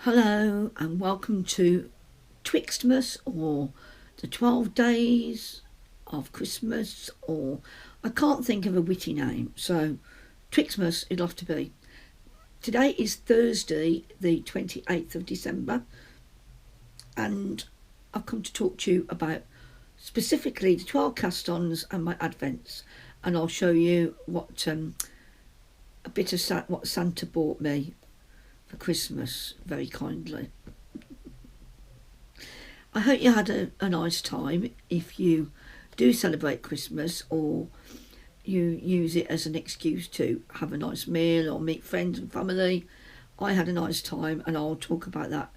Hello and welcome to Twixmas, or the 12 days of Christmas, or I can't think of a witty name, so Twixmas it'll have to be. Today is Thursday the 28th of December, and I've come to talk to you about specifically the 12 cast-ons and my advents, and I'll show you what a bit of what Santa bought me for Christmas very kindly. I hope you had a nice time if you do celebrate Christmas, or you use it as an excuse to have a nice meal or meet friends and family. I had a nice time, and I'll talk about that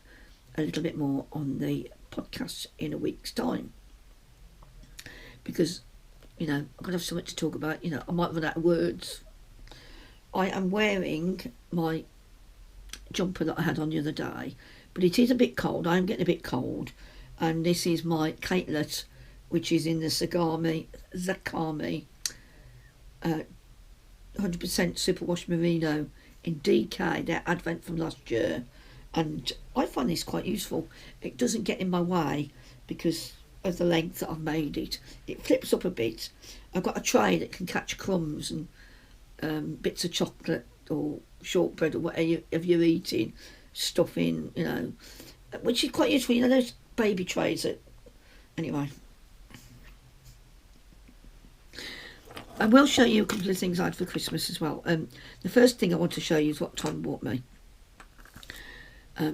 a little bit more on the podcast in a week's time, because I'm going to have so much to talk about. I might run out of words. I am wearing my jumper that I had on the other day, but it is a bit cold. I am getting a bit cold, and this is my capelet, which is in the Zakami 100% superwash merino in DK, their advent from last year, and I find this quite useful. It doesn't get in my way because of the length that I've made it. It flips up a bit. I've got a tray that can catch crumbs and bits of chocolate or shortbread or whatever you're eating, stuff in, which is quite useful. Those baby trays that, anyway. I will show you a couple of things I had for Christmas as well. The first thing I want to show you is what Tom bought me.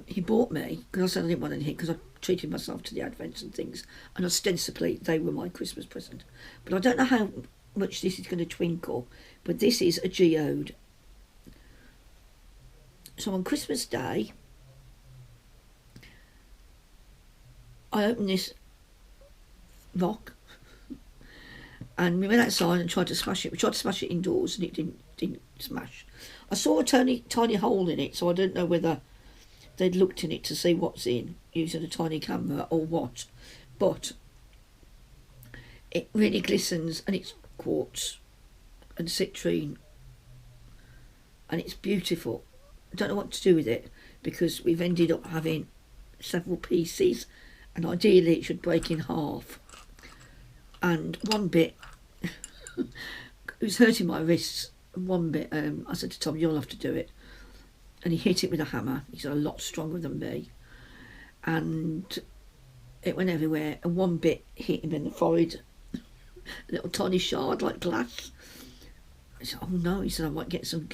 He bought me, because I said I didn't want anything, because I treated myself to the advents and things, and ostensibly they were my Christmas present. But I don't know how much this is going to twinkle, but this is a geode. So on Christmas Day, I opened this rock, and we went outside and tried to smash it. We tried to smash it indoors, and it didn't smash. I saw a tiny hole in it, so I don't know whether they'd looked in it to see what's in using a tiny camera or what, but it really glistens, and it's quartz and citrine, and it's beautiful. I don't know what to do with it, because we've ended up having several pieces, and ideally it should break in half. And one bit it was hurting my wrists. One bit I said to Tom, you'll have to do it, and he hit it with a hammer. He's a lot stronger than me, and it went everywhere, and one bit hit him in the forehead, a little tiny shard like glass. I said, oh no, he said, I might get some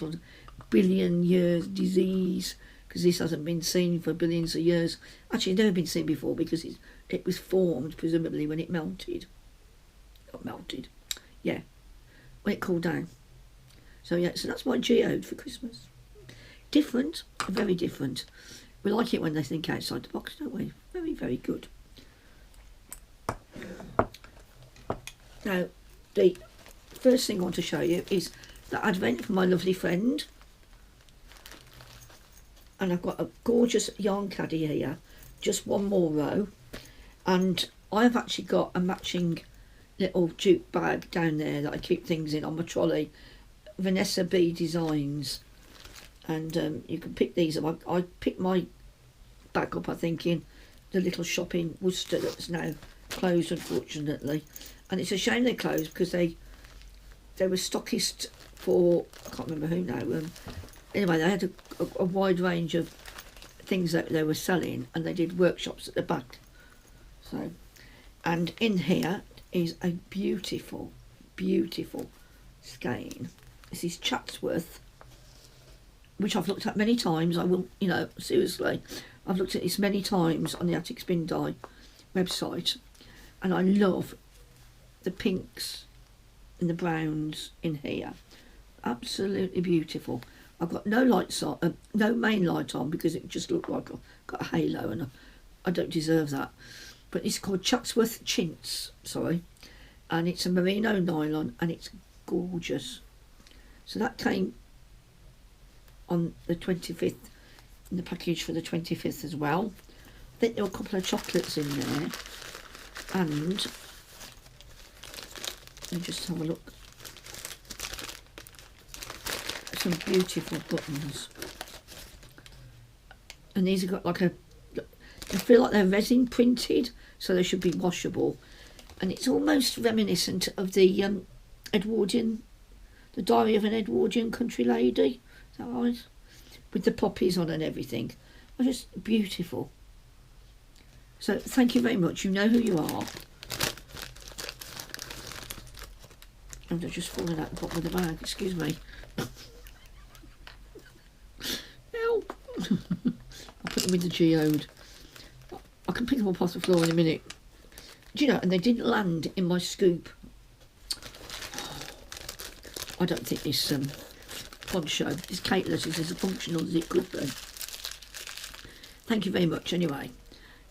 billion years disease, because this hasn't been seen for billions of years. Actually, it's never been seen before, because it was formed presumably when it melted. Not melted, yeah, when it cooled down. So yeah, so that's my geode for Christmas. Different, very different. We like it when they think outside the box, don't we? Very, very good. Now, the first thing I want to show you is the advent from my lovely friend. And I've got a gorgeous yarn caddy here, just one more row, and I've actually got a matching little jute bag down there that I keep things in on my trolley, Vanessa B Designs, and you can pick these up. I picked my bag up, I think, in the little shop in Worcester that's now closed, unfortunately, and it's a shame they closed, because they were stockist for, I can't remember who now, anyway, they had a wide range of things that they were selling, and they did workshops at the back. So, and in here is a beautiful, beautiful skein. This is Chatsworth, which I've looked at many times. I will, seriously, I've looked at this many times on the Attic Spin Dye website, and I love the pinks and the browns in here. Absolutely beautiful. I've got no lights on, no main light on, because it just looked like I've got a halo, and I don't deserve that. But it's called Chatsworth Chintz, and it's a merino nylon, and it's gorgeous. So that came on the 25th, in the package for the 25th as well. I think there were a couple of chocolates in there, and let me just have a look. Some beautiful buttons. And these have got like a, I feel like they're resin printed, so they should be washable. And it's almost reminiscent of the Edwardian, the Diary of an Edwardian Country Lady. Is that right? With the poppies on and everything. They're just beautiful. So thank you very much. You know who you are. And they're just falling out the bottom of the bag. Excuse me. Help. I'll put them in the geode. I can pick them up off the floor in a minute. Do you know, and they didn't land in my scoop. I don't think this poncho, this cateless, is as functional as it could be. Thank you very much anyway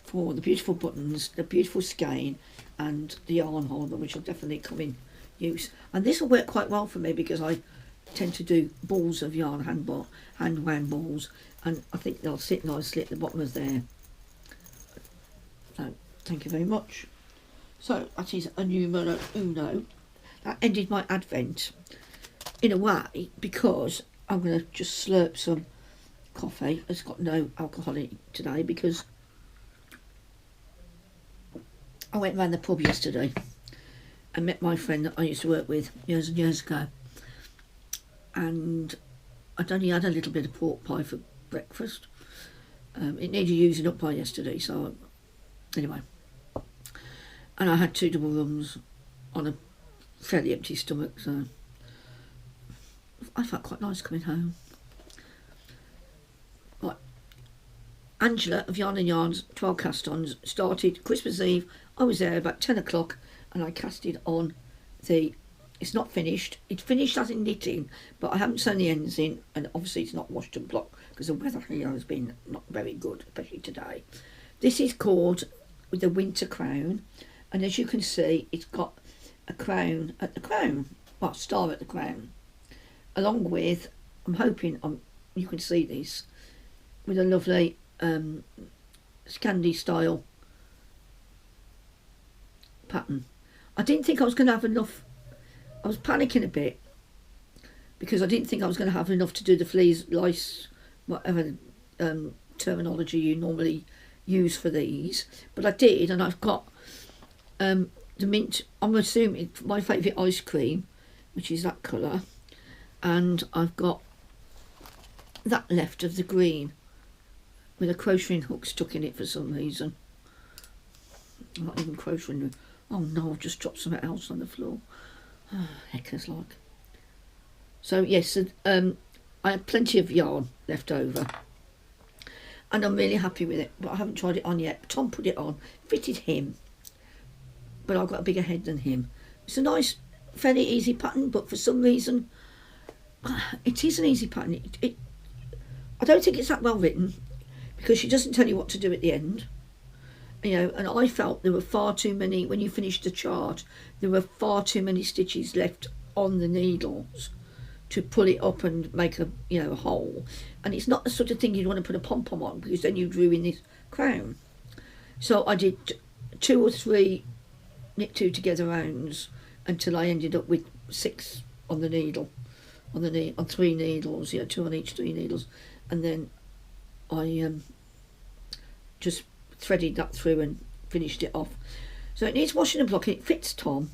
for the beautiful buttons, the beautiful skein, and the yarn holder, which will definitely come in use. And this will work quite well for me because I tend to do balls of yarn, hand wound balls, and I think they'll sit nicely at the bottom of there. So thank you very much. So that is a numero uno. That ended my advent in a way, because I'm going to just slurp some coffee. It's got no alcohol in it today because I went round the pub yesterday and met my friend that I used to work with years and years ago, and I'd only had a little bit of pork pie for breakfast. It needed using up by yesterday, so anyway, and I had 2 double rums on a fairly empty stomach, so I felt quite nice coming home. Right, Angela of Yarn and Yarns 12 cast-ons started Christmas Eve. I was there about 10 o'clock and I casted on the, it's not finished, it's finished as in knitting, but I haven't sewn the ends in, and obviously it's not washed and blocked because the weather here has been not very good, especially today. This is called with the winter crown, and as you can see it's got a crown at the crown, well, star at the crown, along with, I'm hoping you can see this, with a lovely Scandi style pattern. I didn't think I was going to have enough. I was panicking a bit because I didn't think I was going to have enough to do the fleece, lice, whatever terminology you normally use for these, but I did, and I've got the mint, I'm assuming my favourite ice cream, which is that colour, and I've got that left of the green with a crocheting hook stuck in it for some reason. I'm not even crocheting. Oh no, I've just dropped something else on the floor. Oh, heckers like. So yes, I had plenty of yarn left over and I'm really happy with it, but I haven't tried it on yet. Tom put it on, fitted him, but I've got a bigger head than him. It's a nice, fairly easy pattern, but for some reason, it is an easy pattern. I don't think it's that well written because she doesn't tell you what to do at the end. You know, and I felt there were far too many, when you finished the chart, there were far too many stitches left on the needles to pull it up and make a, you know, a hole. And it's not the sort of thing you'd want to put a pom-pom on because then you'd ruin this crown. So I did 2 or 3 knit 2 together rounds until I ended up with 6 on the needle, on 3 needles, yeah, 2 on each 3 needles, and then I just threaded that through and finished it off. So it needs washing and blocking. It fits Tom.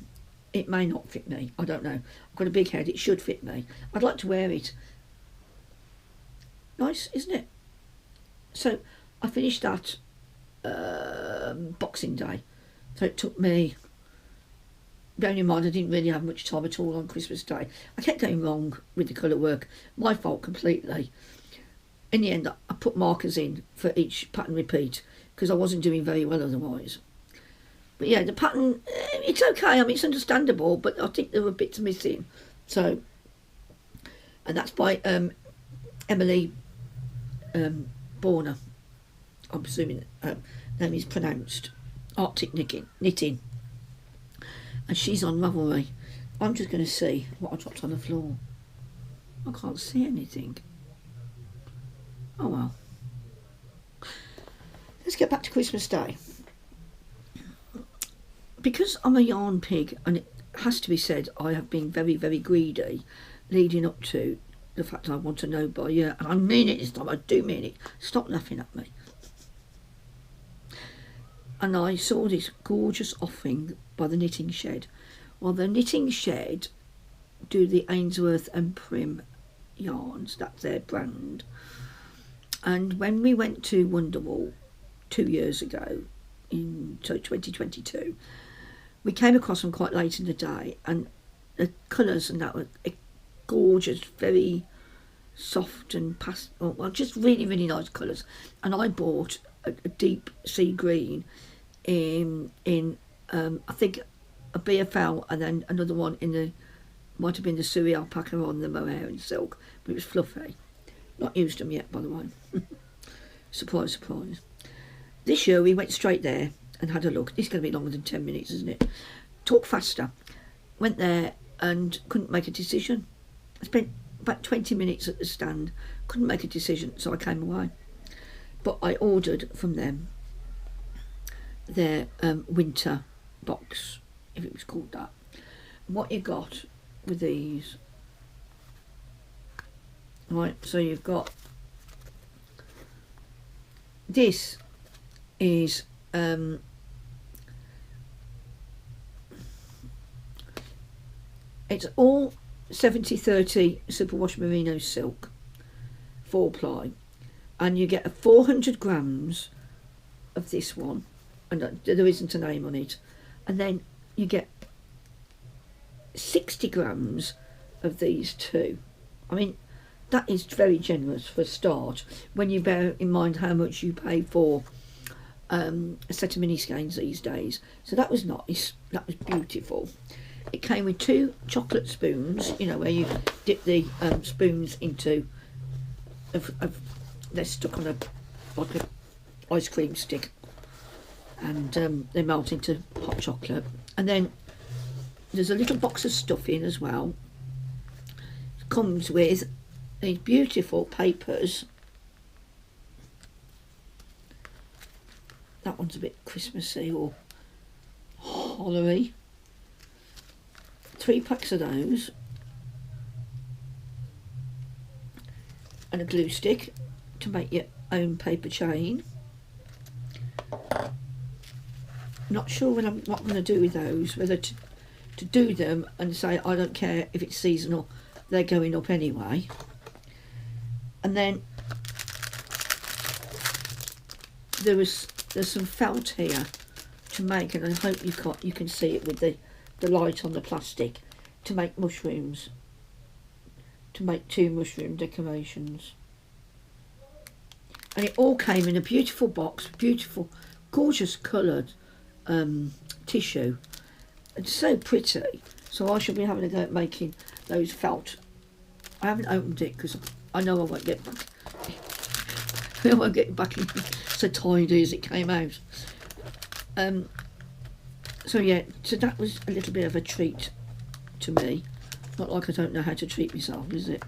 It may not fit me. I don't know. I've got a big head. It should fit me. I'd like to wear it. Nice, isn't it? So I finished that Boxing Day. So it took me, bearing in mind I didn't really have much time at all on Christmas Day. I kept going wrong with the colour work. My fault completely. In the end, I put markers in for each pattern repeat because I wasn't doing very well otherwise. But yeah, the pattern, it's okay. I mean, it's understandable, but I think there were bits missing. So, and that's by Emilie Bjorna. I'm assuming her name is pronounced Arctic Knitting. And she's on Ravelry. I'm just going to see what I dropped on the floor. I can't see anything. Oh well. Let's get back to Christmas Day. Because I'm a yarn pig, and it has to be said, I have been very, very greedy leading up to the fact I want to know by year, and I mean it this time, I do mean it. Stop laughing at me. And I saw this gorgeous offering by the Knitting Shed. Well, the Knitting Shed do the Ainsworth and Prim yarns, that's their brand. And when we went to Wonderwall 2 years ago, in 2022, we came across them quite late in the day, and the colours and that were gorgeous, very soft and well, just really, really nice colours. And I bought a deep sea green in I think a BFL, and then another one in the, might have been the Suri alpaca on the mohair and silk, but it was fluffy. Not used them yet, by the way. Surprise, surprise. This year we went straight there and had a look. This is going to be longer than 10 minutes, isn't it? Talk faster. Went there and couldn't make a decision. I spent about 20 minutes at the stand, couldn't make a decision, so I came away. But I ordered from them their winter box, if it was called that. What you got with these, right, so you've got, this is it's all 70/30 superwash merino silk, 4-ply, and you get a 400 grams of this one, and there isn't a name on it, and then you get 60 grams of these two. I mean, that is very generous for a start, when you bear in mind how much you pay for a set of mini skeins these days. So that was nice, that was beautiful. It came with 2 chocolate spoons, you know, where you dip the spoons into, they're stuck on like a ice cream stick, and they melt into hot chocolate. And then there's a little box of stuffing as well. It comes with these beautiful papers. That one's a bit Christmassy or hollery. 3 packs of those, and a glue stick to make your own paper chain. Not sure what I'm going to do with those, whether to do them and say I don't care if it's seasonal, they're going up anyway. And then there's some felt here to make, and I hope you can see it with the light on the plastic, to make mushrooms, to make 2 mushroom decorations. And it all came in a beautiful box, beautiful, gorgeous coloured tissue. It's so pretty. So I shall be having a go at making those felt. I haven't opened it because I know I won't get back. I won't get back in so tidy as it came out. So yeah, so that was a little bit of a treat to me. Not like I don't know how to treat myself, is it?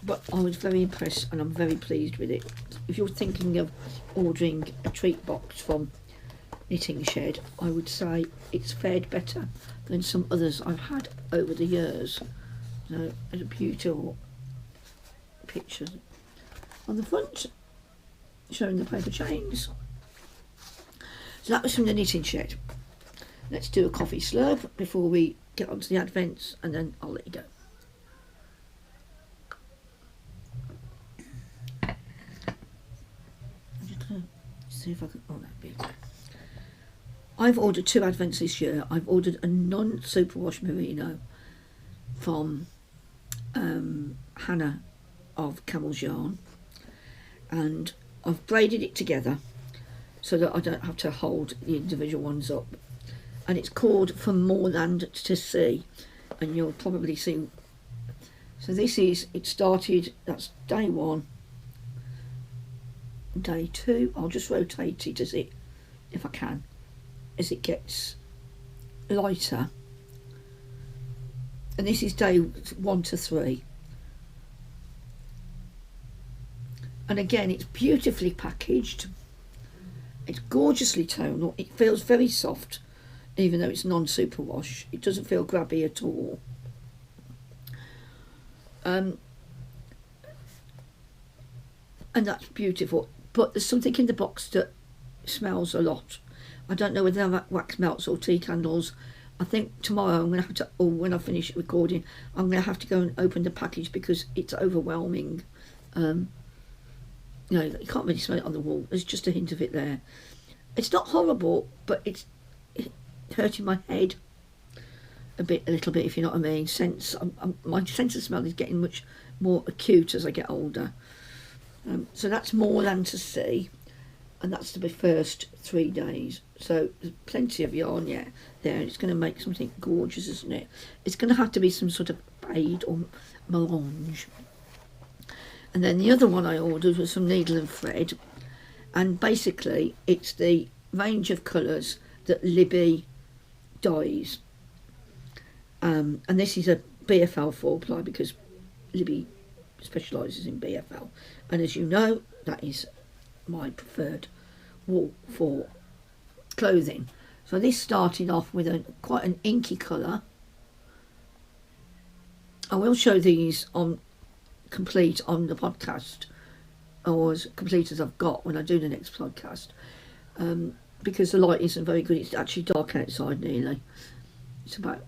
But I was very impressed, and I'm very pleased with it. If you're thinking of ordering a treat box from Knitting Shed, I would say it's fared better than some others I've had over the years. So there's a beautiful picture on the front showing the paper chains. So that was from the Knitting Shed. Let's do a coffee slurp before we get onto the advents, and then I'll let you go. I'm just going to see if I can, oh, that'd be good. I've ordered 2 advents this year. I've ordered a non-superwash merino from Hannah of Camel's Yarn, and I've braided it together so that I don't have to hold the individual ones up. And it's called From Moorland to Sea, and you'll probably see. So this is, it started, that's day 1, day 2. I'll just rotate it as it, if I can, as it gets lighter. And this is day 1 to 3. And again, it's beautifully packaged. It's gorgeously tonal. It feels very soft, even though it's non-superwash. It doesn't feel grabby at all. and that's beautiful. But there's something in the box that smells a lot. I don't know whether that wax melts or tea candles. I think tomorrow I'm going to have to, or when I finish recording, I'm going to have to go and open the package because it's overwhelming. You know, you can't really smell it on the wall. There's just a hint of it there. It's not horrible, but it's hurting my head a little bit, if you know what I mean. My sense of smell is getting much more acute as I get older. So that's Moorland to see, and that's the first 3 days. So there's plenty of yarn yet there. It's going to make something gorgeous, isn't it? It's going to have to be some sort of braid or melange. And then the other one I ordered was some needle and thread, and basically it's the range of colours that Libby dyes. And this is a BFL 4-ply because Libby specialises in BFL, and as you know, that is my preferred wool for clothing. So this started off with quite an inky colour. I will show these on complete on the podcast, or as complete as I've got when I do the next podcast, because the light isn't very good. It's actually dark outside nearly. It's about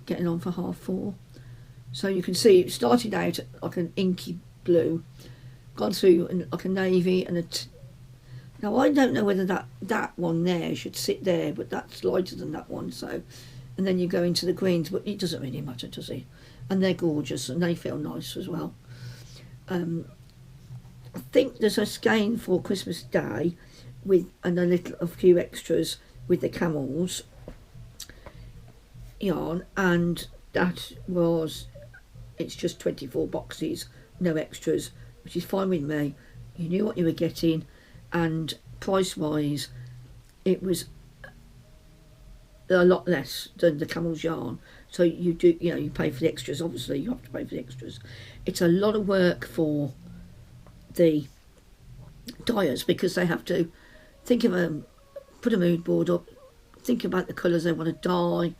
getting on for 3:30. So you can see it started out like an inky blue, gone through like a navy and now I don't know whether that one there should sit there, but that's lighter than that one. So, and then you go into the greens, but it doesn't really matter, does it? And they're gorgeous and they feel nice as well. I think there's a skein for Christmas Day with a few extras with the camels yarn, and that was, it's just 24 boxes, no extras, which is fine with me. You knew what you were getting, and price wise it was a lot less than the camel's yarn. So you do, you know, you pay for the extras. Obviously you have to pay for the extras. It's a lot of work for the dyers because they have to think of put a mood board up, think about the colours they want to dye,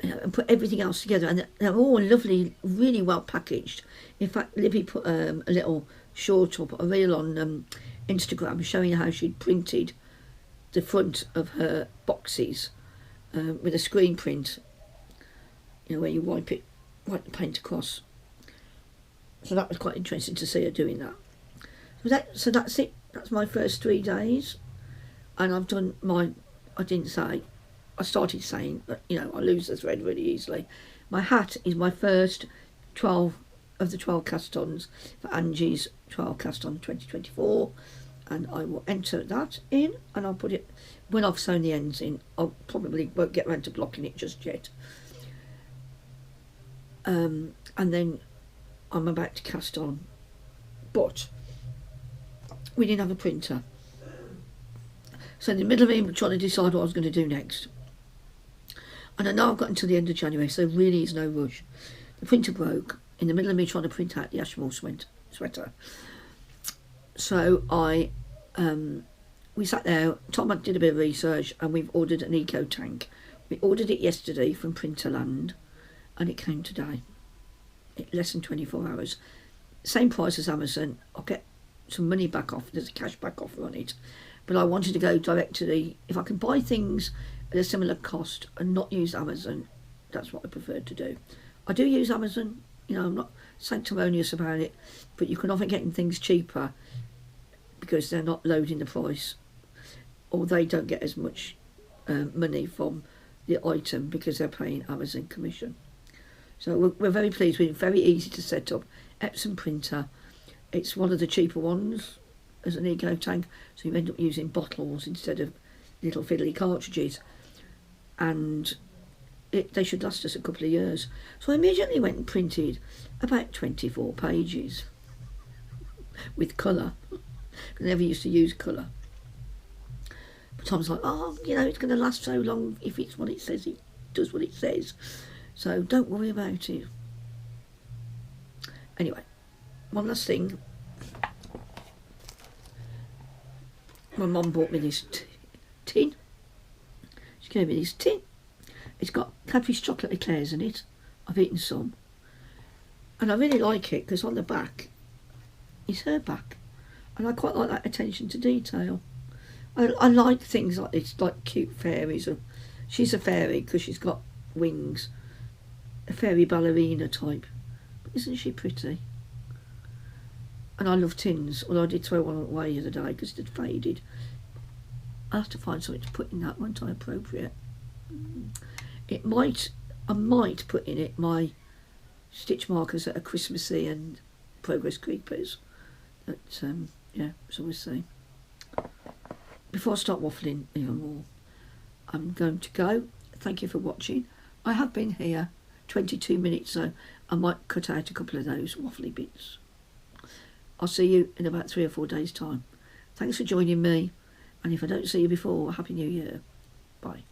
and put everything else together, and they're all lovely, really well packaged. In fact, Libby put a little short or a reel on Instagram showing how she'd printed the front of her boxes with a screen print, you know, where you wipe the paint across. So that was quite interesting to see her doing that. So that's it. That's my first 3 days, and I've done I started saying, but you know, I lose the thread really easily. My hat is my first 12 of the 12 cast-ons for Angie's 12 cast-on 2024, and I will enter that in, and I'll put it, when I've sewn the ends in, I probably won't get around to blocking it just yet. And then I'm about to cast on, but we didn't have a printer. So in the middle of it, I'm trying to decide what I was going to do next. And I know I've got until the end of January, so there really is no rush. The printer broke in the middle of me trying to print out the Ashmore sweater. So we sat there, Tom did a bit of research, and we've ordered an eco tank. We ordered it yesterday from Printerland, and it came today. Less than 24 hours. Same price as Amazon. I'll get some money back off. There's a cash back offer on it. But I wanted to go direct to if I can buy things at a similar cost and not use Amazon, that's what I prefer to do. I do use Amazon, you know, I'm not sanctimonious about it, but you can often get things cheaper because they're not loading the price, or they don't get as much money from the item because they're paying Amazon commission. So we're very pleased with it. Very easy to set up. Epson printer. It's one of the cheaper ones as an eco tank, so you end up using bottles instead of little fiddly cartridges, and they should last us a couple of years. So I immediately went and printed about 24 pages with colour. I never used to use colour, but Tom's like, oh, you know, it's going to last so long if it's what it says. It does what it says, so don't worry about it. Anyway, one last thing. My mum bought me this tin. She gave me this tin. It's got Cadbury's chocolate eclairs in it. I've eaten some. And I really like it because on the back is her back. And I quite like that attention to detail. I like things like this, like cute fairies. She's a fairy because she's got wings. A fairy ballerina type. But isn't she pretty? And I love tins, although I did throw one away the other day because it had faded. I'll have to find something to put in that one time appropriate. I might put in it my stitch markers that are Christmassy and progress creepers. But yeah, so we'll see. Before I start waffling even more, I'm going to go. Thank you for watching. I have been here 22 minutes, so I might cut out a couple of those waffly bits. I'll see you in about 3 or 4 days' time. Thanks for joining me, and if I don't see you before, Happy New Year. Bye.